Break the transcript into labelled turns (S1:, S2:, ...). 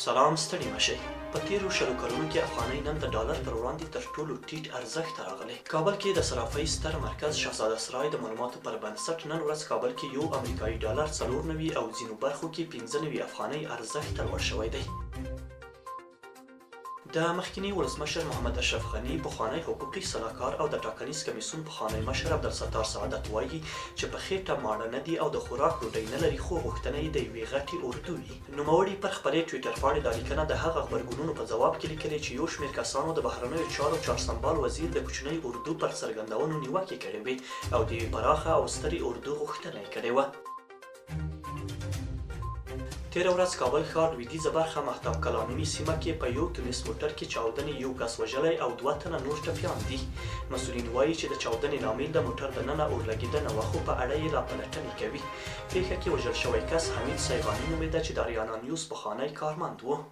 S1: سلام ستړي مشئ. په تیرو شلو کلونو کې افغانۍ نن د ډالر پر وړاندې تر ټولو ټیټ ارزښت ته راغلی. کابل کې د صرافۍ ستر مرکز شهزاده سرای د معلوماتو پر بنسټ نن ورځ کابل کې یو امریکایي ډالر 94 او ځینو برخو کې 95 افغانۍ ارزښت ته لوړ شوی دی. د مخکني ولسمشر محمد اشرف غني پخوانی حقوقي سلاکار او د ټاکنیز کمیسیون پخوانی مشر عبدالستار سعادت وایي چې په خېټه ماړه نه دي او د خوراک ډوډۍ نه لري، خو غوښتنه یې د یوې غټې اردو وي. نوموړي پر خپلې ټویټر پاڼې دا لیکنه د هغه غبرګونونو په ځواب کې لیکلې چې یو شمېر کسانو د بهرنیو چارو چارسمبال وزیر د کوچنۍ اردو پر څرګندونو نیوکې کړې وې او د یوې پراخه او سترې اردو غوښتنه یې کړې وه. تېره ورځ کابل ښار لویدیځه برخه مهتاب کلانیمي سیمه کې په یو تومیس موټر کې چاودنې یو کس وژلی او 2 تنه نور ټپیان دي. مسؤلین وایي چې د چاودنې لامل د موټر دننه اورلګېدنه وه، خو په اړه یې راپلټنې کوي. پېښه کې وژل شوی کس حمید سیغاني نومېده چې د اریانا نیوز پخوانی کارمند و.